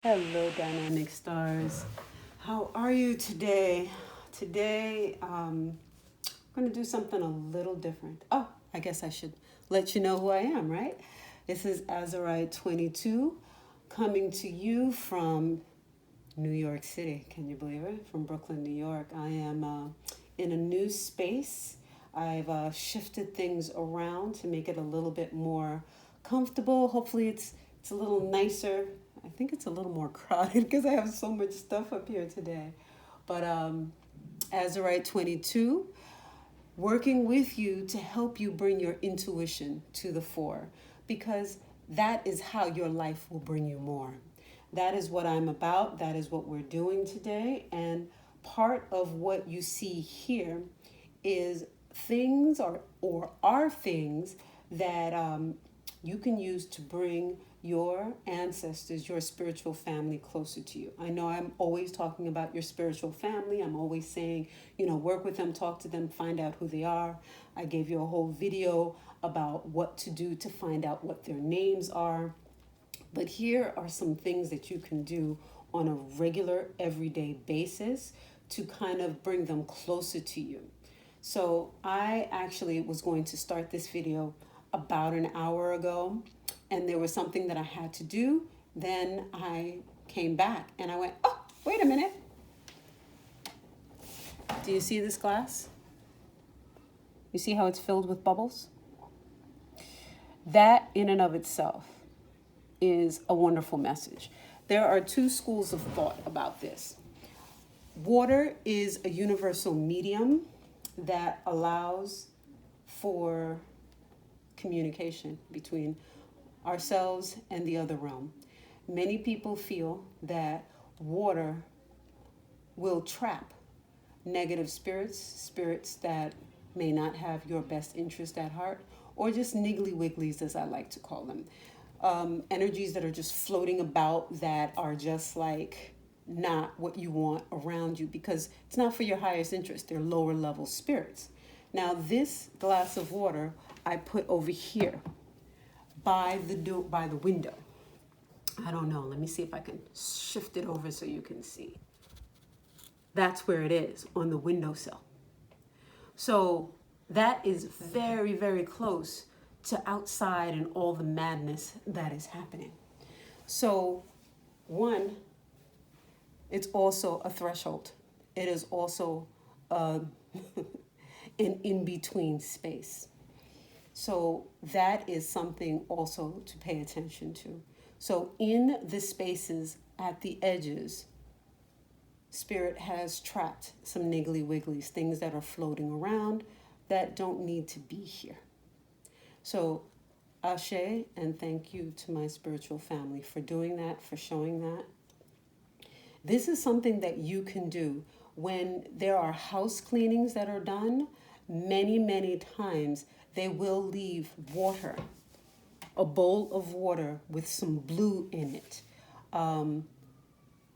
Hello, dynamic stars. How are you today? Today, I'm going to do something a little different. Oh, I guess I should let you know who I am, right? This is Azurite 22 coming to you from New York City. Can you believe it? From Brooklyn, New York. I am in a new space. I've shifted things around to make it a little bit more comfortable. Hopefully, it's a little nicer. I think it's a little more crowded because I have so much stuff up here today. But Azurite 22, working with you to help you bring your intuition to the fore because that is how your life will bring you more. That is what I'm about. That is what we're doing today. And part of what you see here is things or are things that you can use to bring your ancestors, your spiritual family closer to you. I know I'm always talking about your spiritual family. I'm always saying, work with them, talk to them, find out who they are. I gave you a whole video about what to do to find out what their names are. But here are some things that you can do on a regular, everyday basis to kind of bring them closer to you. So I actually was going to start this video about an hour ago, and there was something that I had to do. Then I came back and I went, oh, wait a minute. Do you see this glass? You see how it's filled with bubbles? That in and of itself is a wonderful message. There are two schools of thought about this. Water is a universal medium that allows for communication between ourselves and the other realm. Many people feel that water will trap negative spirits that may not have your best interest at heart, or just niggly wigglies, as I like to call them. Energies that are just floating about that are just like not what you want around you because it's not for your highest interest. They're lower level spirits. Now, this glass of water I put over here by the window. I don't know. Let me see if I can shift it over so you can see. That's where it is, on the windowsill. So that is very, very close to outside and all the madness that is happening. So, one, it's also a threshold. It is also an in-between space. So that is something also to pay attention to. So in the spaces at the edges, Spirit has trapped some niggly wigglies, things that are floating around that don't need to be here. So Ashe, and thank you to my spiritual family for doing that, for showing that. This is something that you can do when there are house cleanings that are done. Many, many times they will leave water, a bowl of water with some blue in it.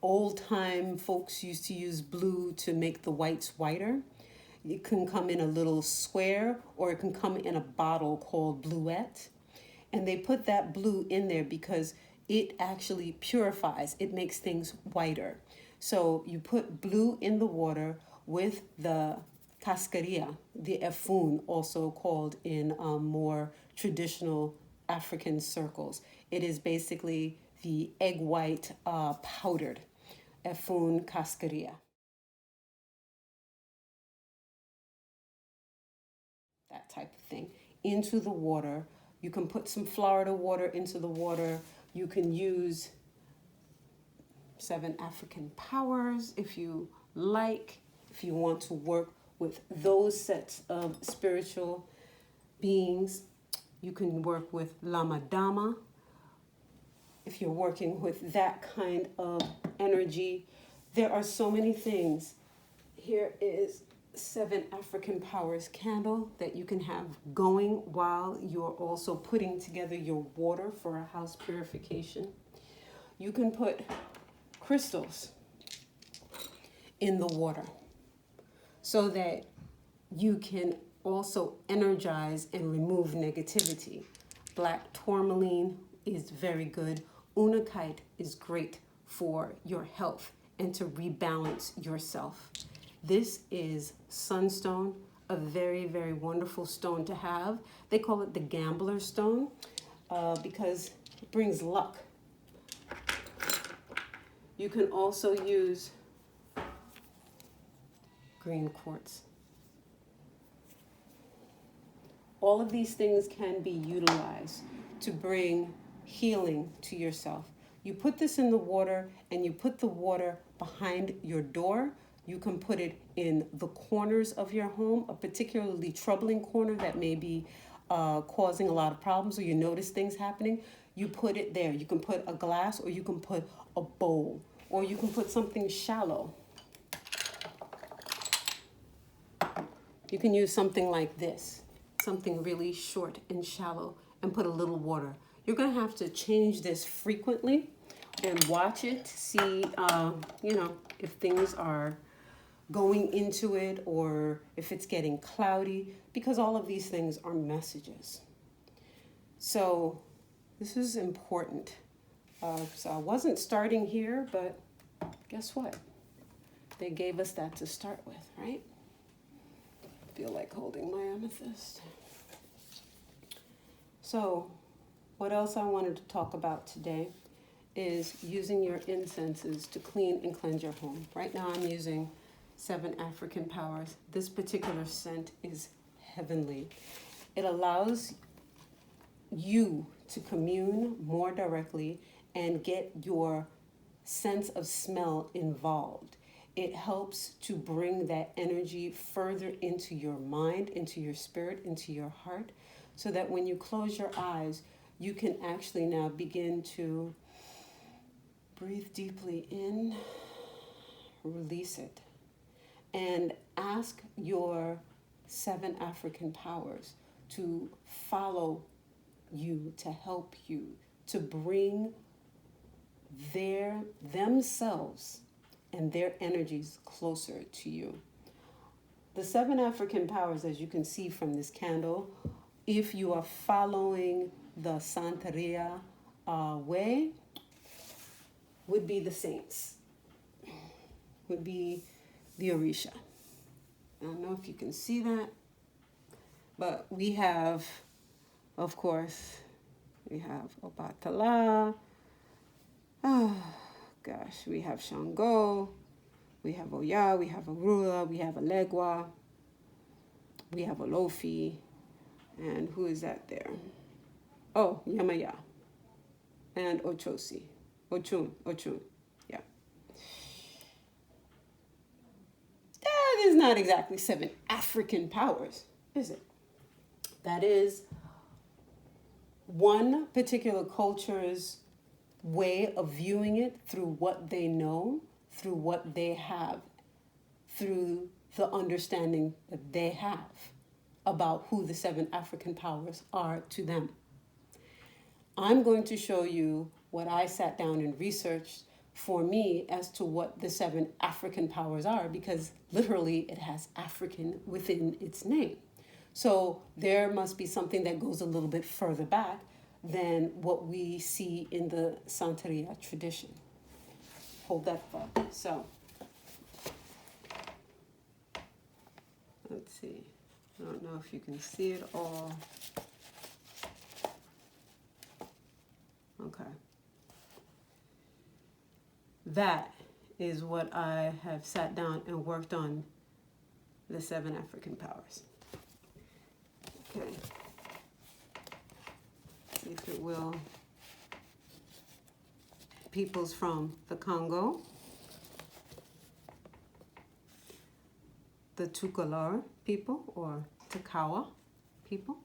Old time folks used to use blue to make the whites whiter. It can come in a little square or it can come in a bottle called Bluette. And they put that blue in there because it actually purifies, it makes things whiter. So you put blue in the water with the cascaria, the efun, also called in more traditional African circles. It is basically the egg white powdered efun cascaria. That type of thing into the water. You can put some Florida water into the water. You can use 7 African powers if you like, if you want to work with those sets of spiritual beings. You can work with Lama Dama if you're working with that kind of energy. There are so many things. Here is 7 African Powers candle that you can have going while you're also putting together your water for a house purification. You can put crystals in the water so that you can also energize and remove negativity. Black tourmaline is very good. Unakite is great for your health and to rebalance yourself. This is sunstone, a very, very wonderful stone to have. They call it the gambler stone because it brings luck. You can also use green quartz. All of these things can be utilized to bring healing to yourself. You put this in the water and you put the water behind your door. You can put it in the corners of your home, a particularly troubling corner that may be causing a lot of problems or you notice things happening. You put it there. You can put a glass or you can put a bowl or you can put something shallow. You can use something like this, something really short and shallow, and put a little water. You're going to have to change this frequently and watch it to see, if things are going into it or if it's getting cloudy, because all of these things are messages. So this is important. So I wasn't starting here, but guess what? They gave us that to start with, right? I feel like holding my amethyst. So what else I wanted to talk about today is using your incenses to clean and cleanse your home. Right now I'm using 7 African Powers. This particular scent is heavenly. It allows you to commune more directly and get your sense of smell involved. It helps to bring that energy further into your mind, into your spirit, into your heart, so that when you close your eyes, you can actually now begin to breathe deeply in, release it, and ask your 7 African powers to follow you, to help you, to bring themselves and their energies closer to you. The 7 African powers, as you can see from this candle, if you are following the Santeria way, would be the saints, would be the Orisha. I don't know if you can see that, but we have, of course, we have Obatala. Oh, gosh, we have Shango, we have Oya, we have Arula, we have Alegua, we have Olofi, and who is that there? Oh, Yamaya, and Ochosi, Ochun, yeah. That is not exactly 7 African powers, is it? That is one particular culture's way of viewing it through what they know, through what they have, through the understanding that they have about who the 7 African powers are to them. I'm going to show you what I sat down and researched for me as to what the 7 African powers are, because literally it has African within its name. So there must be something that goes a little bit further back than what we see in the Santeria tradition. Hold that thought. So, let's see. I don't know if you can see it all. Okay. That is what I have sat down and worked on, the 7 African powers. Okay. See if it will. Peoples from the Congo, the Tukalar people or Takawa people,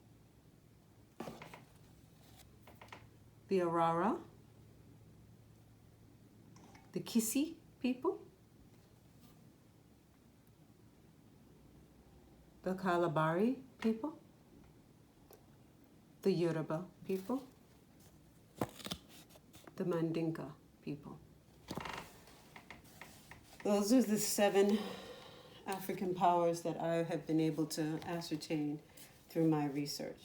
the Arara, the Kisi people, the Kalabari people, the Yoruba people, the Mandinka people. Those are the 7 African powers that I have been able to ascertain through my research.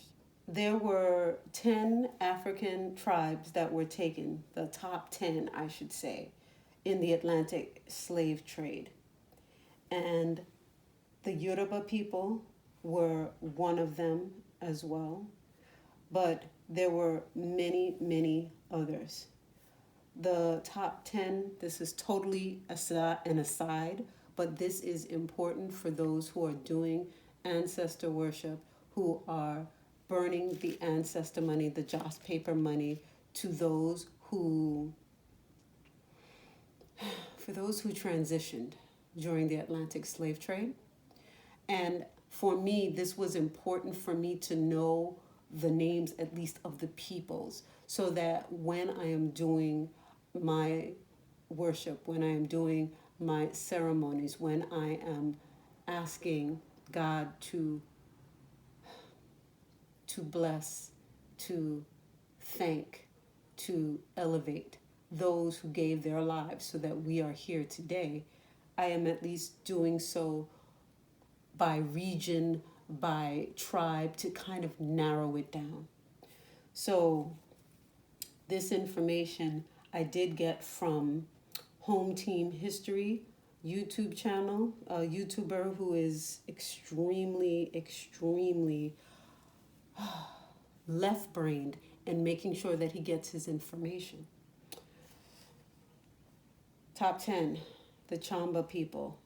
There were 10 African tribes that were taken, the top 10, I should say, in the Atlantic slave trade. And the Yoruba people were one of them as well, but there were many, many others. The top 10, this is totally an aside, but this is important for those who are doing ancestor worship, who are burning the ancestor money, the joss paper money, to those who, for those who transitioned during the Atlantic slave trade. And for me, this was important for me to know the names, at least of the peoples, so that when I am doing my worship, when I am doing my ceremonies, when I am asking God to bless, to thank, to elevate those who gave their lives so that we are here today, I am at least doing so by region, by tribe, to kind of narrow it down. So this information I did get from Home Team History YouTube channel, a YouTuber who is extremely, extremely left-brained and making sure that he gets his information. Top 10, the Chamba people,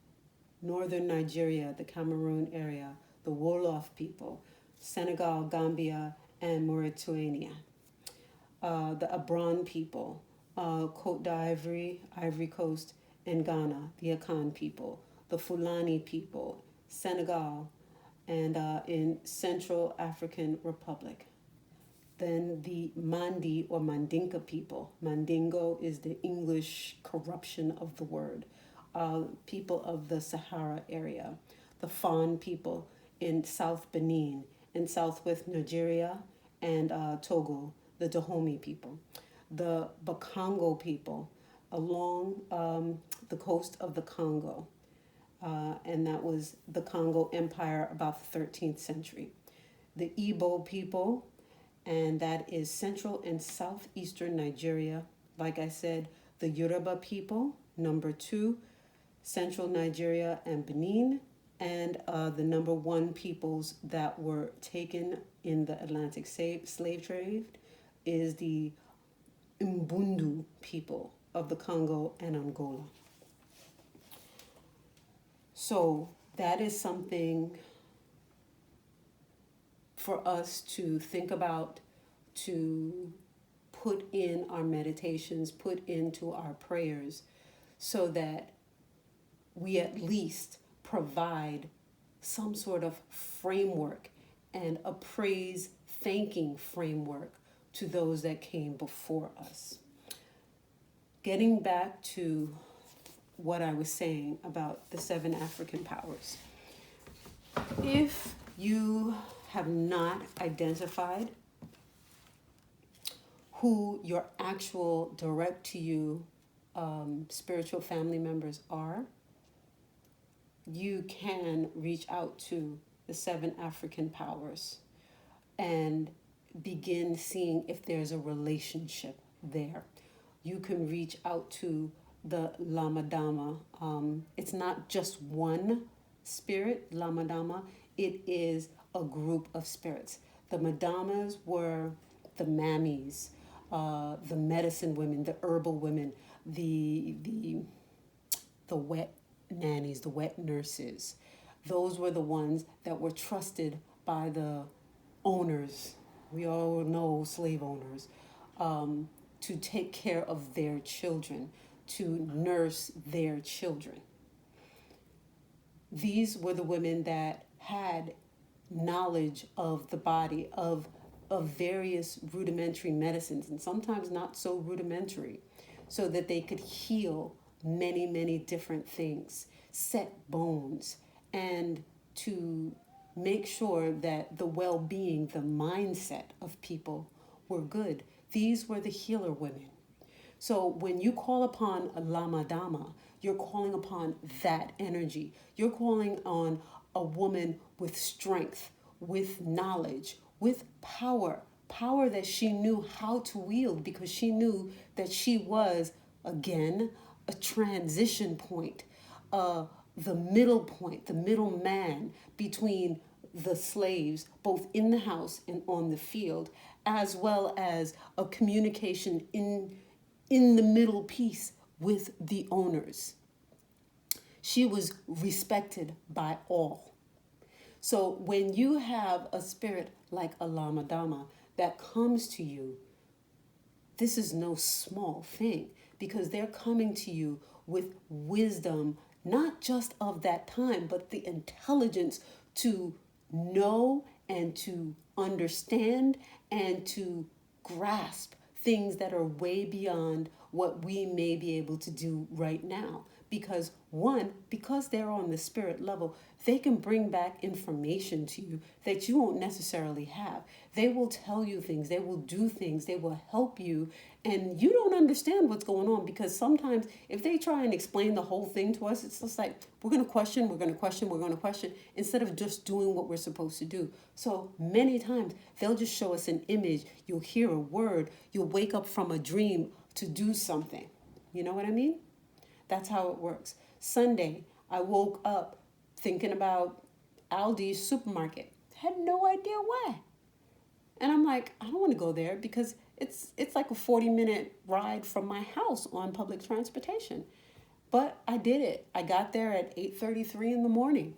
northern Nigeria, the Cameroon area, the Wolof people, Senegal, Gambia, and Mauritania. The Abron people, Côte d'Ivoire, Ivory Coast, and Ghana, the Akan people, the Fulani people, Senegal, and in Central African Republic. Then the Mandi or Mandinka people. Mandingo is the English corruption of the word. People of the Sahara area. The Fan people in South Benin, in Southwest Nigeria, and Togo, the Dahomey people. The Bakongo people along the coast of the Congo. And that was the Congo Empire about the 13th century. The Igbo people, and that is central and southeastern Nigeria. Like I said, the Yoruba people, number 2, central Nigeria and Benin, and the number 1 peoples that were taken in the Atlantic slave trade is the Mbundu people of the Congo and Angola. So that is something for us to think about, to put in our meditations, put into our prayers, so that we at least provide some sort of framework and a praise thanking framework to those that came before us. Getting back to what I was saying about the 7 African powers. If you have not identified who your actual direct to you spiritual family members are, you can reach out to the 7 African powers and begin seeing if there's a relationship there. You can reach out to the Lamadama. It's not just one spirit, Lamadama. It is a group of spirits. The Madamas were the mammies, the medicine women, the herbal women, the wet nannies, the wet nurses. Those were the ones that were trusted by the owners. We all know slave owners, to take care of their children, to nurse their children. These were the women that had knowledge of the body, of various rudimentary medicines, and sometimes not so rudimentary, so that they could heal many, many different things, set bones, and to make sure that the well-being, the mindset of people were good. These were the healer women. So when you call upon a Lamadama, you're calling upon that energy. You're calling on a woman with strength, with knowledge, with power that she knew how to wield, because she knew that she was, again, a transition point, the middle point, the middle man between the slaves, both in the house and on the field, as well as a communication in the middle piece with the owners. She was respected by all. So when you have a spirit like a Lama Dama that comes to you, this is no small thing, because they're coming to you with wisdom, not just of that time, but the intelligence to know and to understand and to grasp things that are way beyond what we may be able to do right now. Because because they're on the spirit level, they can bring back information to you that you won't necessarily have. They will tell you things, they will do things, they will help you, and you don't understand what's going on, because sometimes if they try and explain the whole thing to us, it's just like, we're going to question, instead of just doing what we're supposed to do. So many times they'll just show us an image, you'll hear a word, you'll wake up from a dream to do something. You know what I mean? That's how it works. Sunday, I woke up thinking about Aldi's supermarket. Had no idea why. And I'm like, I don't want to go there because it's like a 40-minute ride from my house on public transportation. But I did it. I got there at 8:33 in the morning.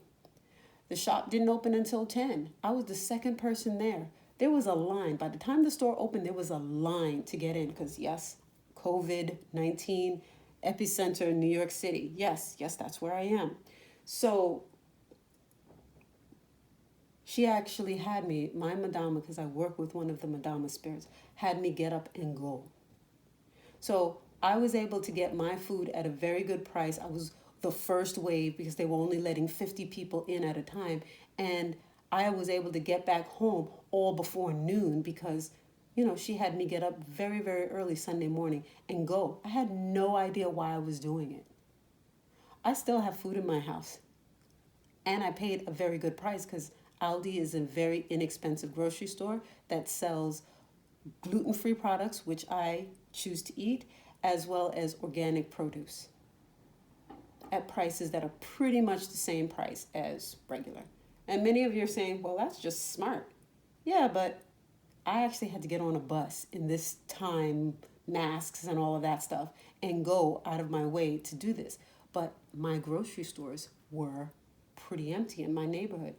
The shop didn't open until 10. I was the second person there. There was a line. By the time the store opened, there was a line to get in because, yes, COVID-19 epicenter in New York City. Yes, that's where I am. So she actually had me, my Madama, because I work with one of the Madama spirits, had me get up and go. So I was able to get my food at a very good price. I was the first wave because they were only letting 50 people in at a time. And I was able to get back home all before noon because she had me get up very, very early Sunday morning and go. I had no idea why I was doing it. I still have food in my house. And I paid a very good price because Aldi is a very inexpensive grocery store that sells gluten-free products, which I choose to eat, as well as organic produce at prices that are pretty much the same price as regular. And many of you are saying, well, that's just smart. Yeah, but I actually had to get on a bus in this time, masks and all of that stuff, and go out of my way to do this. But my grocery stores were pretty empty in my neighborhood.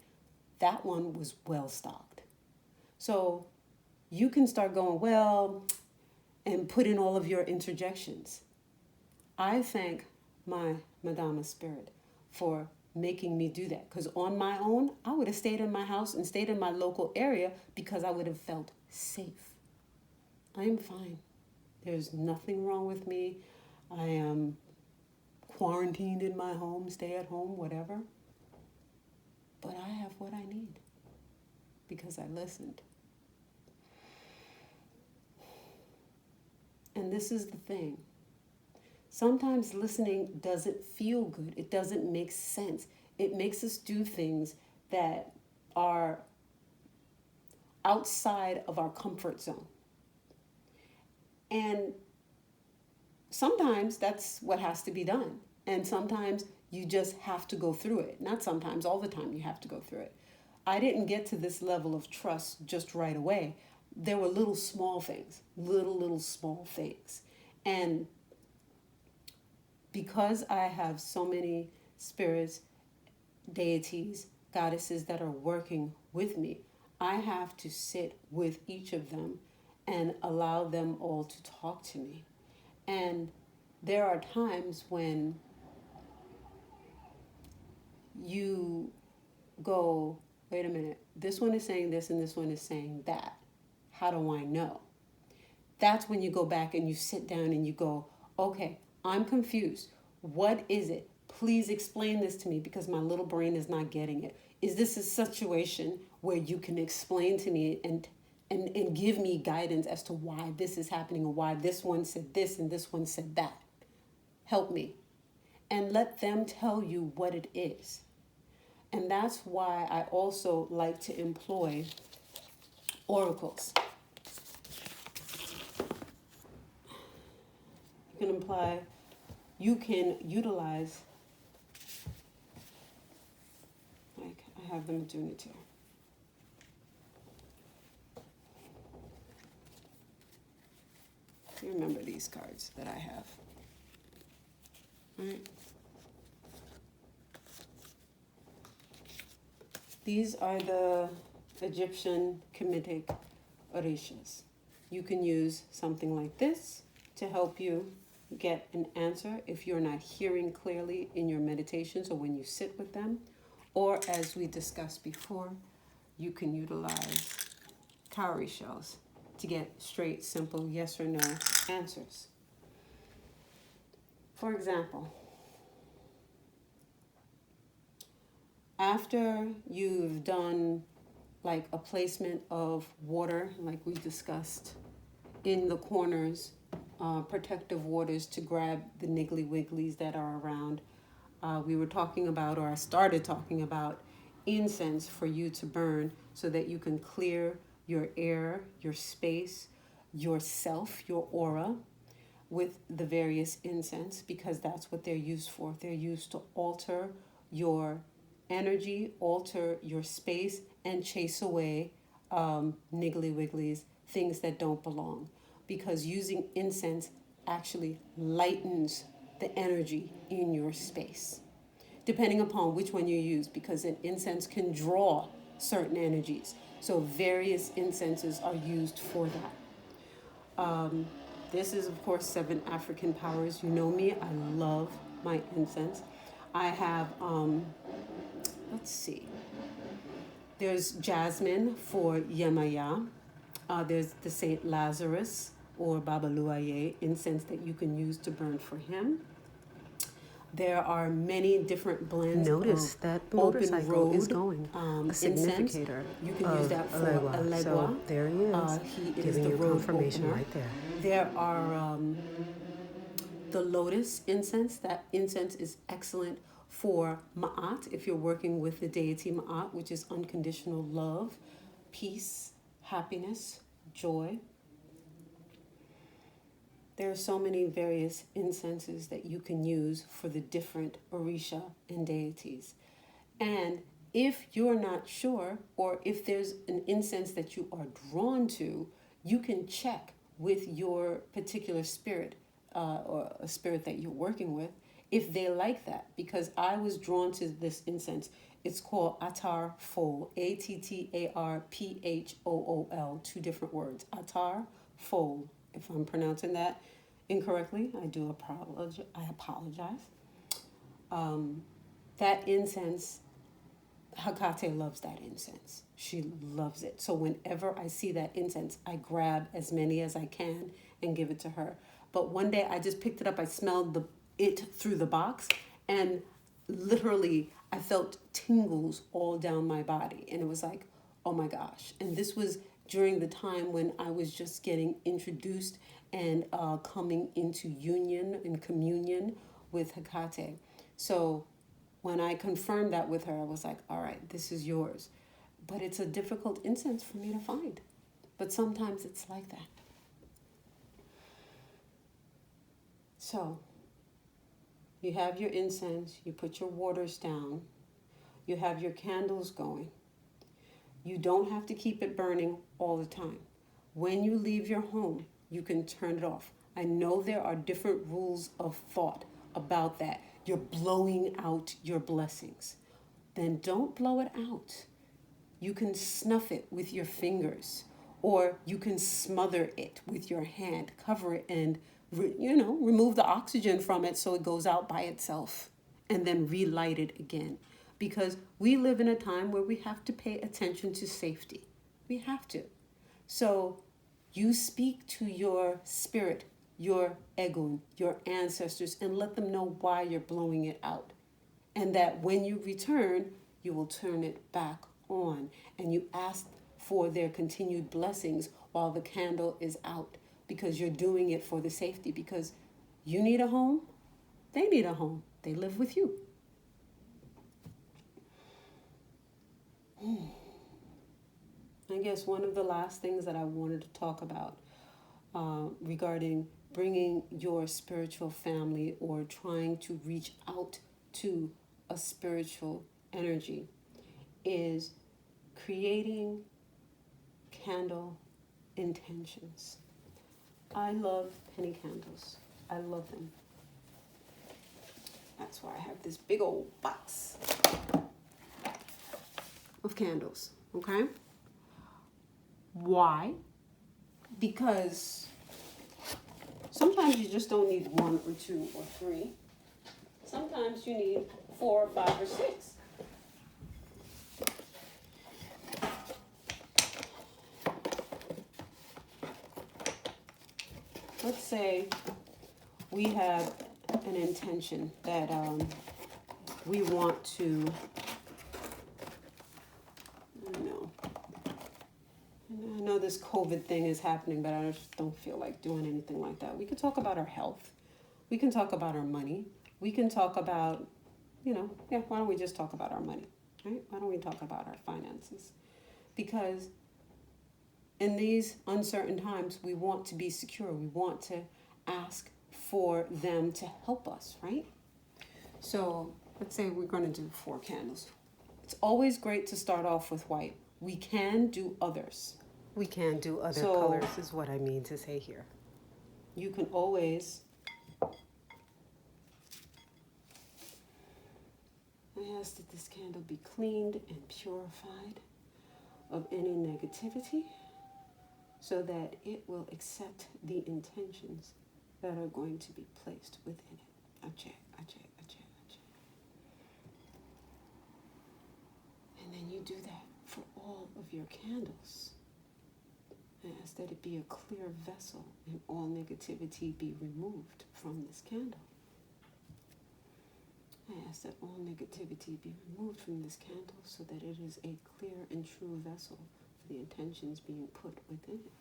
That one was well stocked. So you can start going, well, and put in all of your interjections. I thank my Madama spirit for making me do that, because on my own I would have stayed in my house and stayed in my local area because I would have felt safe. I am fine. There's nothing wrong with me. I am quarantined in my home, stay at home, whatever. But I have what I need because I listened. And this is the thing. Sometimes listening doesn't feel good. It doesn't make sense. It makes us do things that are outside of our comfort zone. And sometimes that's what has to be done. And sometimes you just have to go through it. Not sometimes, all the time you have to go through it. I didn't get to this level of trust just right away. There were little small things. And because I have so many spirits, deities, goddesses that are working with me, I have to sit with each of them and allow them all to talk to me. And there are times when you go, wait a minute, this one is saying this and this one is saying that. How do I know? That's when you go back and you sit down and you go, okay, I'm confused. What is it? Please explain this to me because my little brain is not getting it. Is this a situation where you can explain to me and give me guidance as to why this is happening or why this one said this and this one said that? Help me. And let them tell you what it is. And that's why I also like to employ oracles. you can utilize, like I have them doing it here. You remember these cards that I have, right? These are the Egyptian Kemetic orishas. You can use something like this to help you get an answer if you're not hearing clearly in your meditations or when you sit with them. Or as we discussed before, you can utilize cowrie shells to get straight, simple yes or no answers. For example, after you've done like a placement of water, like we discussed, in the corners, protective waters to grab the niggly wigglies that are around. We were talking about, or I started talking about, incense for you to burn so that you can clear your air, your space, yourself, your aura with the various incense, because that's what they're used for. They're used to alter your energy, alter your space, and chase away niggly wigglies, things that don't belong. Because using incense actually lightens the energy in your space, depending upon which one you use, because an incense can draw certain energies. So various incenses are used for that. This is, of course, 7 African powers. You know me, I love my incense. I have, let's see, there's jasmine for Yemaya. There's the Saint Lazarus or Babaluaye incense that you can use to burn for him. There are many different blends. Notice of that the open motorcycle road, is going. A significator You can of use that for Alegua. Alegua. So there he is, He is giving the you road confirmation opener. right there. There are the lotus incense. That incense is excellent for Ma'at, if you're working with the deity Ma'at, which is unconditional love, peace, happiness, joy. There are so many various incenses that you can use for the different Orisha and deities. And if you're not sure, or if there's an incense that you are drawn to, you can check with your particular spirit or a spirit that you're working with if they like that. Because I was drawn to this incense. It's called Attar Phol, Attarphool, 2 different words. Attar Phol. If I'm pronouncing that incorrectly, I apologize. That incense, Hecate loves that incense. She loves it. So whenever I see that incense, I grab as many as I can and give it to her. But one day I just picked it up. I smelled it through the box, and literally I felt tingles all down my body. And it was like, oh my gosh. And this was during the time when I was just getting introduced and coming into union and communion with Hecate. So when I confirmed that with her, I was like, all right, this is yours. But it's a difficult incense for me to find. But sometimes it's like that. So you have your incense, you put your waters down, you have your candles going. You don't have to keep it burning all the time. When you leave your home, you can turn it off. I know there are different rules of thought about that. You're blowing out your blessings. Then don't blow it out. You can snuff it with your fingers, or you can smother it with your hand, cover it, and remove the oxygen from it so it goes out by itself, and then relight it again. Because we live in a time where we have to pay attention to safety. We have to. So you speak to your spirit, your egun, your ancestors, and let them know why you're blowing it out. And that when you return, you will turn it back on. And you ask for their continued blessings while the candle is out, because you're doing it for the safety. Because you need a home, they need a home. They live with you. I guess one of the last things that I wanted to talk about regarding bringing your spiritual family or trying to reach out to a spiritual energy is creating candle intentions. I love penny candles. I love them. That's why I have this big old box of candles, okay? Why? Because sometimes you just don't need 1 or 2 or 3. Sometimes you need 4 or 5 or 6. Let's say we have an intention that we want to, I know this COVID thing is happening, but I just don't feel like doing anything like that. We can talk about our health. We can talk about our money. We can talk about, why don't we just talk about our money, right? Why don't we talk about our finances? Because in these uncertain times, we want to be secure. We want to ask for them to help us, right? So let's say we're going to do 4 candles. It's always great to start off with white. We can do others. We can do other colors is what I mean to say here. You can always, I ask that this candle be cleaned and purified of any negativity so that it will accept the intentions that are going to be placed within it. Ache. And then you do that for all of your candles. I ask that it be a clear vessel and all negativity be removed from this candle. I ask that all negativity be removed from this candle so that it is a clear and true vessel for the intentions being put within it.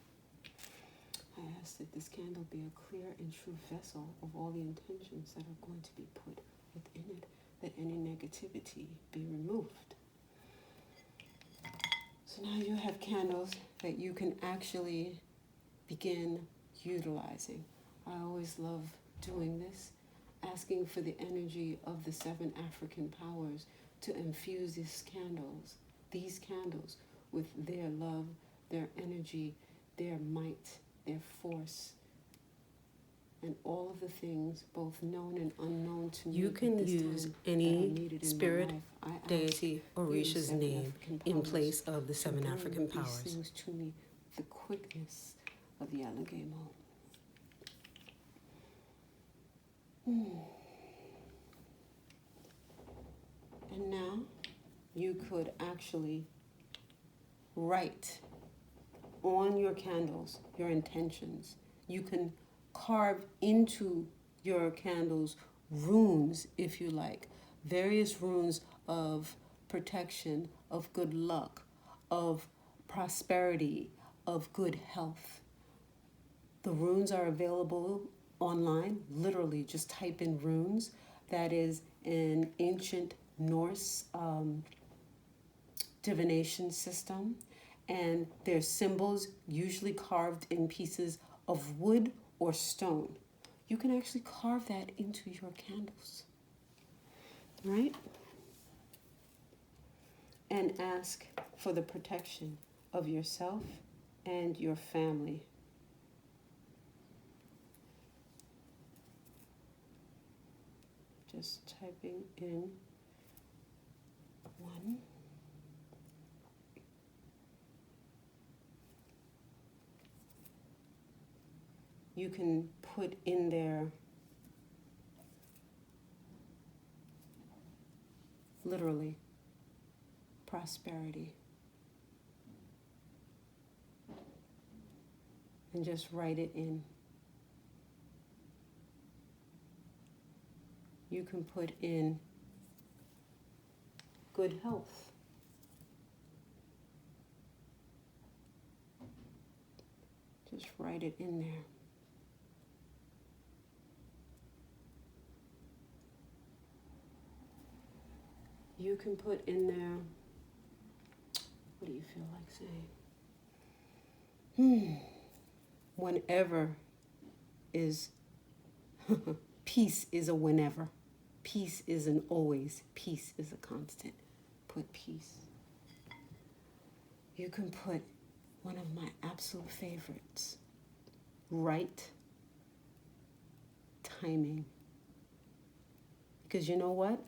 I ask that this candle be a clear and true vessel of all the intentions that are going to be put within it, that any negativity be removed. So now you have candles that you can actually begin utilizing. I always love doing this, asking for the energy of the 7 African powers to infuse these candles with their love, their energy, their might, their force, and all of the things, both known and unknown to me. You can use any spirit, deity, or Orisha's name in place of the 7 African powers. These things to me, the quickness of the Alagemo. And now you could actually write on your candles your intentions. You can carve into your candles runes, if you like, various runes of protection, of good luck, of prosperity, of good health. The runes are available online. Literally, just type in runes. That is an ancient Norse divination system, and they're symbols usually carved in pieces of wood or stone. You can actually carve that into your candles, right? And ask for the protection of yourself and your family. Just typing in 1. You can put in there literally prosperity and just write it in. You can put in good health. Just write it in there. You can put in there, what do you feel like saying? Whenever is peace is a whenever. Peace is an always. Peace is a constant. Put peace. You can put one of my absolute favorites, right timing. Because you know what?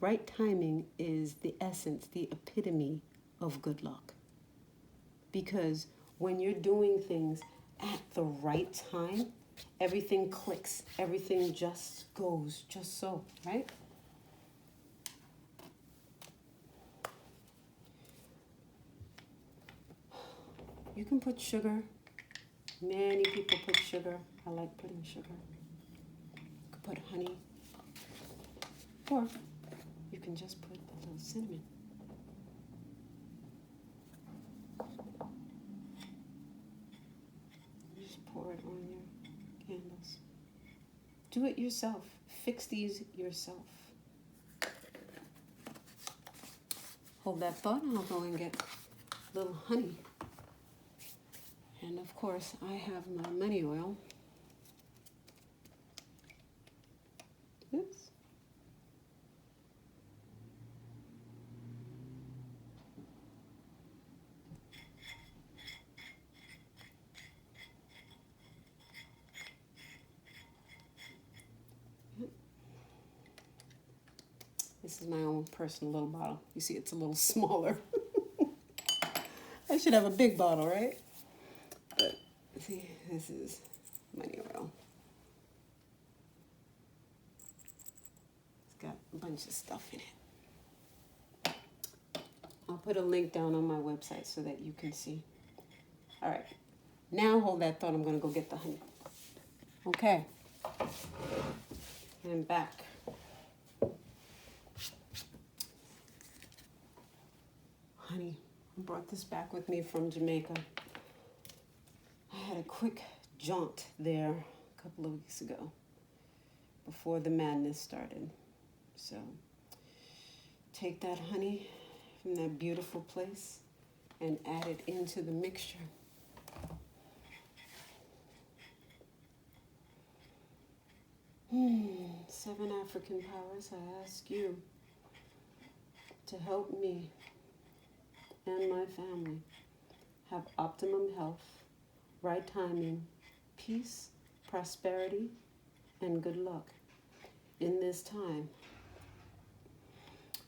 Right timing is the essence, the epitome of good luck. Because when you're doing things at the right time, everything clicks, everything just goes just so, right? You can put sugar. Many people put sugar. I like putting sugar. You could put honey. Or you can just put a little cinnamon. Just pour it on your candles. Do it yourself. Fix these yourself. Hold that thought and I'll go and get a little honey. And of course, I have my money oil. Oops. This is my own personal little bottle. You see, it's a little smaller. I should have a big bottle, right? But see, this is money oil. It's got a bunch of stuff in it. I'll put a link down on my website so that you can see. All right. Now hold that thought. I'm going to go get the honey. Okay. And I'm back. Honey, I brought this back with me from Jamaica. I had a quick jaunt there a couple of weeks ago before the madness started. So take that honey from that beautiful place and add it into the mixture. Seven African powers, I ask you to help me and my family have optimum health, right timing, peace, prosperity, and good luck in this time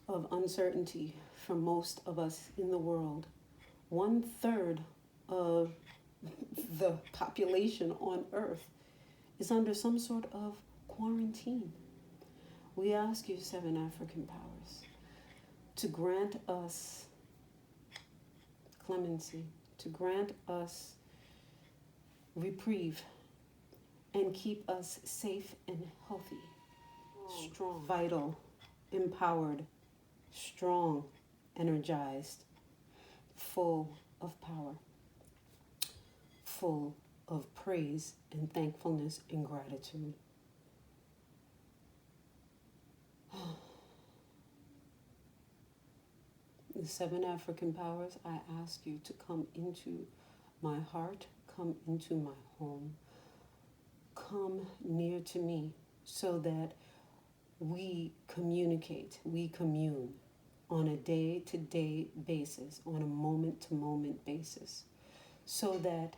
of uncertainty for most of us in the world. 1/3 of the population on Earth is under some sort of quarantine. We ask you, Seven African powers, to grant us clemency, to grant us reprieve, and keep us safe and healthy, strong, vital, empowered, strong, energized, full of power, full of praise and thankfulness and gratitude. The seven African powers, I ask you to come into my heart, come into my home, come near to me so that we communicate, we commune on a day-to-day basis, on a moment-to-moment basis, so that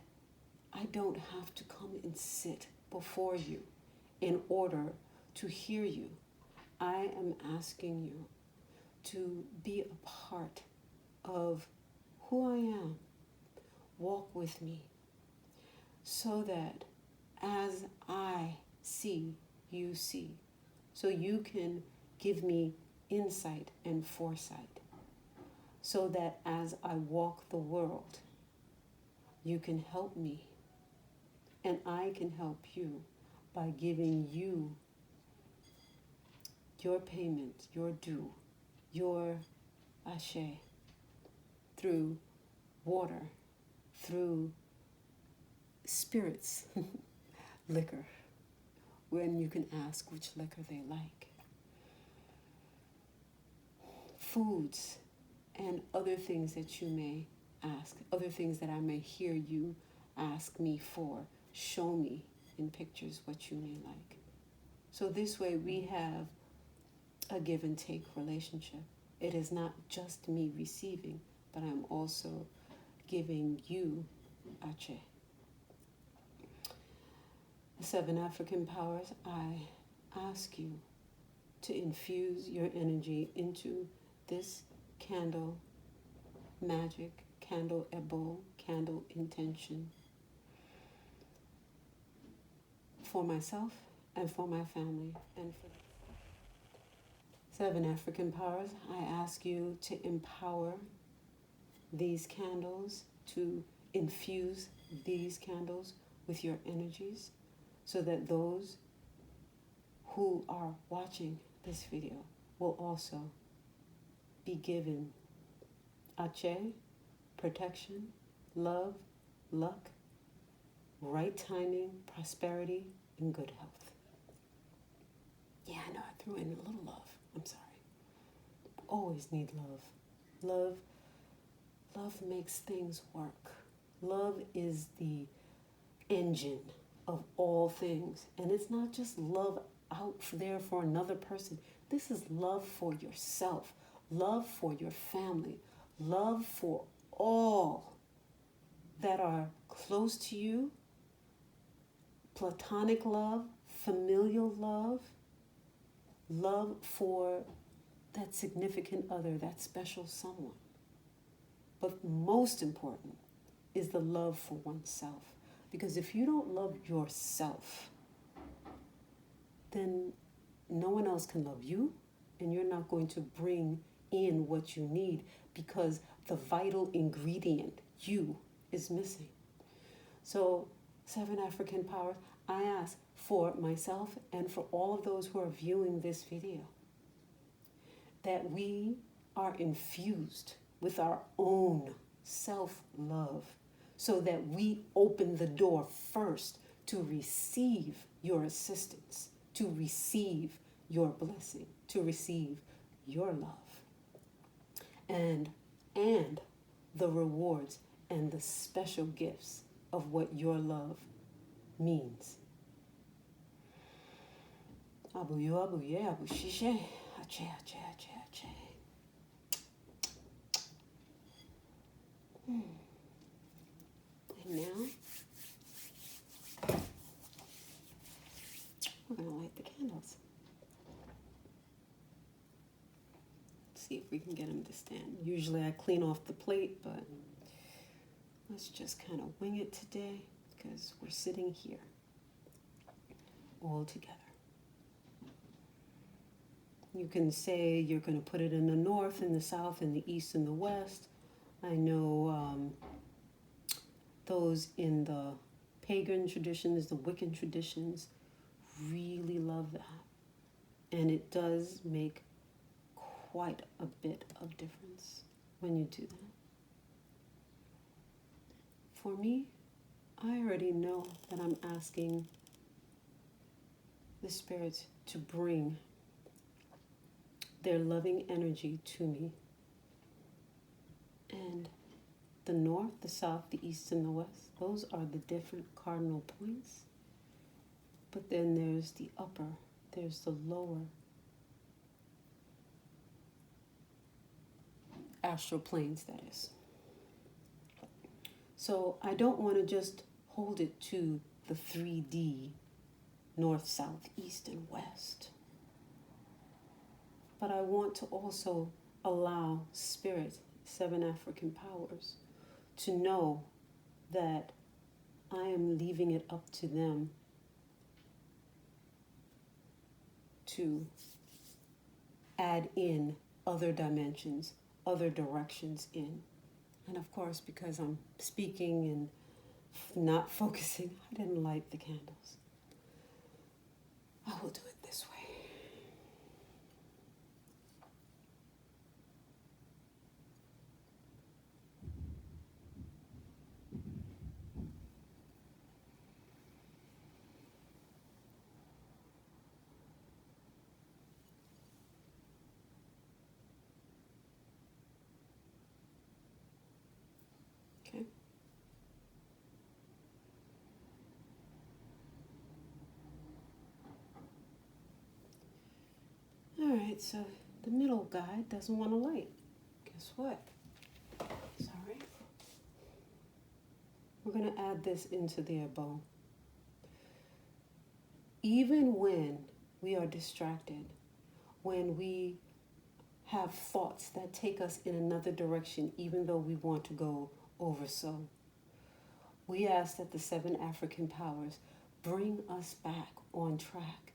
I don't have to come and sit before you in order to hear you. I am asking you to be a part of who I am. Walk with me so that as I see, you see. So you can give me insight and foresight. So that as I walk the world, you can help me. And I can help you by giving you your payment, your due, your ashe, through water, through spirits, liquor, when you can ask which liquor they like, foods, and other things that you may ask, other things that I may hear you ask me for, show me in pictures what you may like. So this way we have a give and take relationship. It is not just me receiving, but I'm also giving you Ache. The 7 African powers, I ask you to infuse your energy into this candle magic, candle ebo, candle intention for myself and for my family and for 7 African powers. I ask you to empower these candles, to infuse these candles with your energies so that those who are watching this video will also be given Ache, protection, love, luck, right timing, prosperity, and good health. Yeah, I know I threw in a little love. I'm sorry. Always need love. Love makes things work. Love is the engine of all things. And it's not just love out there for another person. This is love for yourself, love for your family, love for all that are close to you, platonic love, familial love, love for that significant other, that special someone. But most important is the love for oneself. Because if you don't love yourself, then no one else can love you, and you're not going to bring in what you need because the vital ingredient, you, is missing. So, 7 African powers, I ask for myself and for all of those who are viewing this video that we are infused with our own self-love so that we open the door first to receive your assistance, to receive your blessing, to receive your love, and the rewards and the special gifts of what your love means. Abu yo, abu ye, abu shishe, ache, ache, ache, ache. And now, we're going to light the candles. See if we can get them to stand. Usually I clean off the plate, but let's just kind of wing it today because we're sitting here all together. You can say you're going to put it in the north, in the south, in the east, and the west. I know those in the pagan traditions, the Wiccan traditions, really love that. And it does make quite a bit of difference when you do that. For me, I already know that I'm asking the spirits to bring their loving energy to me. And the north, the south, the east, and the west, those are the different cardinal points. But then there's the upper, there's the lower astral planes, that is. So I don't want to just hold it to the 3D, north, south, east, and west. But I want to also allow Spirit, 7 African powers, to know that I am leaving it up to them to add in other dimensions, other directions in. And of course, because I'm speaking and not focusing, I didn't light the candles. I will do it this way. Okay. right, so the middle guy doesn't want to light. Guess what? Sorry. We're going to add this into the bow. Even when we are distracted, when we have thoughts that take us in another direction, even though we want to go over so, we ask that the 7 African powers bring us back on track,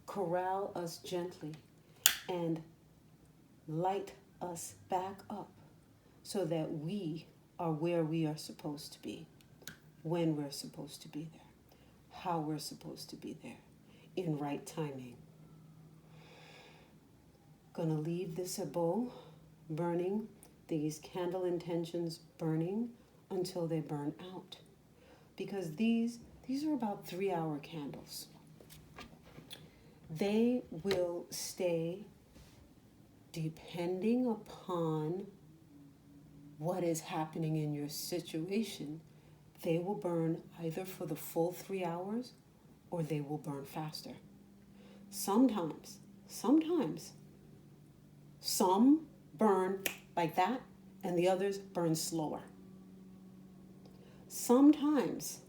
corral us gently, and light us back up so that we are where we are supposed to be, when we're supposed to be there, how we're supposed to be there, in right timing. Gonna leave this bowl burning, these candle intentions burning until they burn out. Because these are about 3-hour candles. They will stay depending upon what is happening in your situation. They will burn either for the full 3 hours or they will burn faster. Sometimes, some burn like that and the others burn slower. Sometimes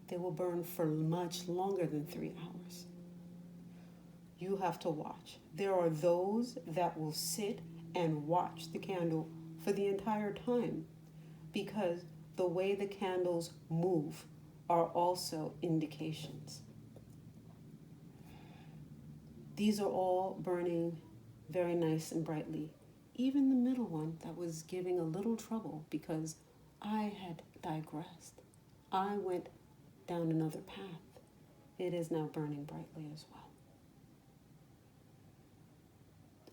they will burn for much longer than 3 hours. You have to watch. There are those that will sit and watch the candle for the entire time because the way the candles move are also indications. These are all burning very nice and brightly. Even the middle one that was giving a little trouble because I had digressed. I went down another path. It is now burning brightly as well.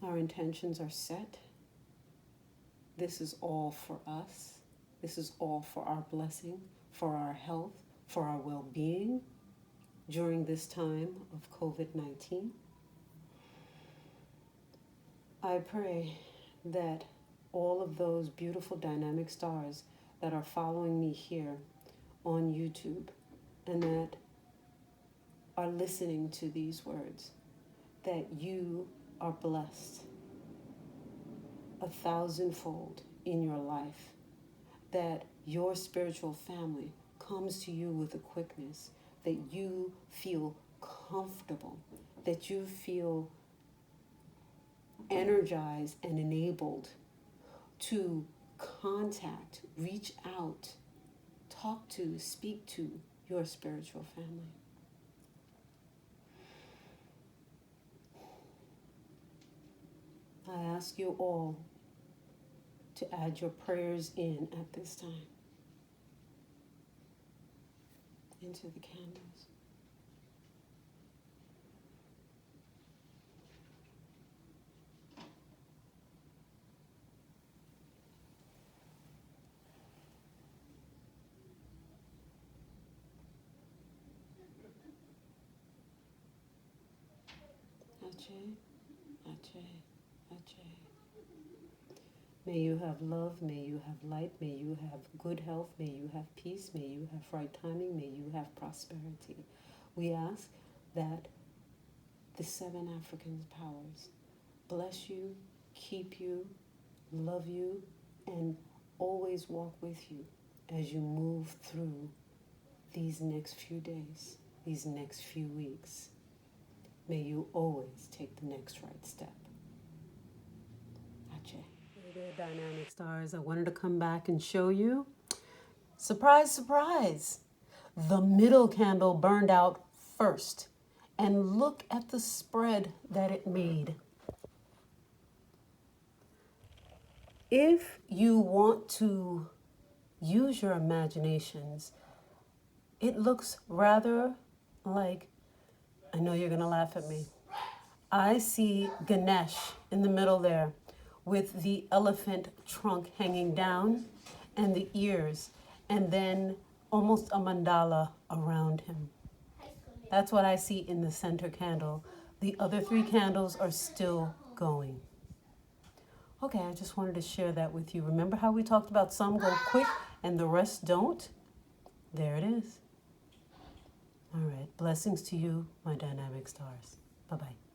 Our intentions are set. This is all for us. This is all for our blessing, for our health, for our well-being during this time of COVID-19. I pray that all of those beautiful dynamic stars that are following me here on YouTube and that are listening to these words, that you are blessed 1,000-fold in your life, that your spiritual family comes to you with a quickness, that you feel comfortable, that you feel energized and enabled to contact, reach out, talk to, speak to your spiritual family. I ask you all to add your prayers in at this time into the candles. Ache, ache, ache. May you have love, may you have light, may you have good health, may you have peace, may you have right timing, may you have prosperity. We ask that the 7 African powers bless you, keep you, love you, and always walk with you as you move through these next few days, these next few weeks. May you always take the next right step. Ache. Hey there, dynamic stars. I wanted to come back and show you. Surprise, surprise. The middle candle burned out first. And look at the spread that it made. If you want to use your imaginations, it looks rather like, I know you're going to laugh at me. I see Ganesh in the middle there with the elephant trunk hanging down and the ears, and then almost a mandala around him. That's what I see in the center candle. The other 3 candles are still going. Okay, I just wanted to share that with you. Remember how we talked about some go quick and the rest don't? There it is. All right, blessings to you, my dynamic stars. Bye-bye.